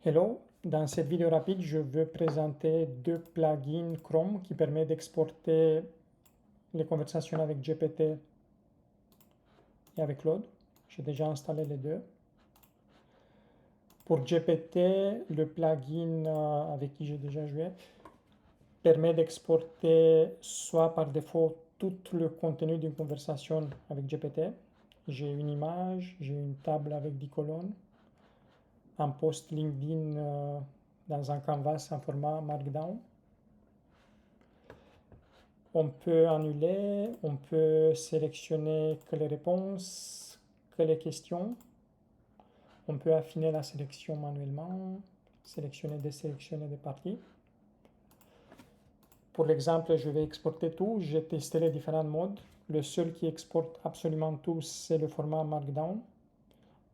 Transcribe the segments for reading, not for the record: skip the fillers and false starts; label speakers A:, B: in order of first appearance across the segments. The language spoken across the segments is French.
A: Hello, dans cette vidéo rapide, je veux présenter deux plugins Chrome qui permettent d'exporter les conversations avec GPT et avec Claude. J'ai déjà installé les deux. Pour GPT, le plugin avec qui j'ai déjà joué permet d'exporter soit par défaut tout le contenu d'une conversation avec GPT. J'ai une image, j'ai une table avec 10 colonnes, un post LinkedIn dans un canvas en format Markdown. On peut annuler, on peut sélectionner que les réponses, que les questions. On peut affiner la sélection manuellement, sélectionner, désélectionner des parties. Pour l'exemple, je vais exporter tout. J'ai testé les différents modes. Le seul qui exporte absolument tout, c'est le format Markdown.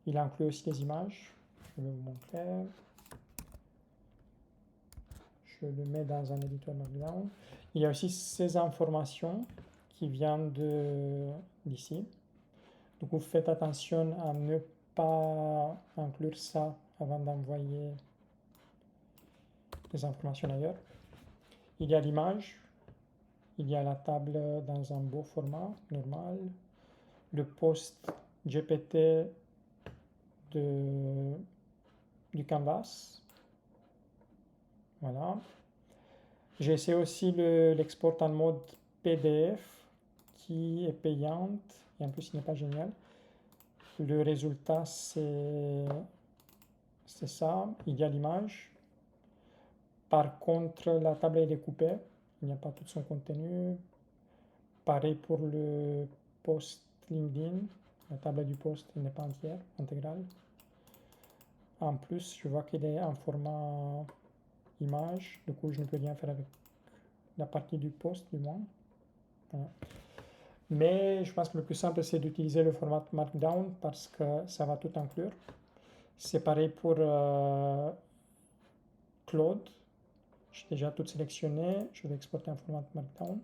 A: Il inclut aussi les images. Je vais vous montrer. Je le mets dans un éditeur Markdown. Il y a aussi ces informations qui viennent d'ici. Donc vous faites attention à ne pas inclure ça avant d'envoyer les informations ailleurs. Il y a l'image, il y a la table dans un beau format normal, le post GPT du canvas. Voilà. J'ai essayé aussi l'export en mode PDF qui est payante et en plus il n'est pas génial. Le résultat c'est ça, il y a l'image. Par contre, la table est découpée, il n'y a pas tout son contenu. Pareil pour le post LinkedIn, la table du post n'est pas entière, intégrale. En plus, je vois qu'il est en format image, du coup je ne peux rien faire avec la partie du post du moins. Voilà. Mais je pense que le plus simple c'est d'utiliser le format Markdown parce que ça va tout inclure. C'est pareil pour Claude. J'ai déjà tout sélectionné, je vais exporter en format Markdown.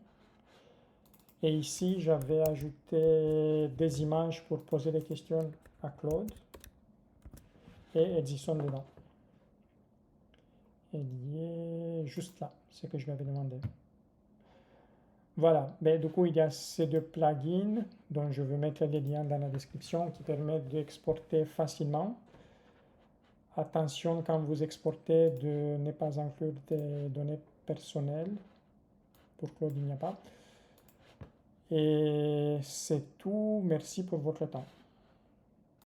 A: Et ici, j'avais ajouté des images pour poser des questions à Claude. Et elles y sont dedans. Elle y est juste là, ce que je lui avais demandé. Voilà, mais du coup, il y a ces deux plugins dont je vais mettre les liens dans la description qui permettent d'exporter facilement. Attention quand vous exportez de ne pas inclure des données personnelles. Pour Claude, il n'y a pas. Et c'est tout. Merci pour votre temps.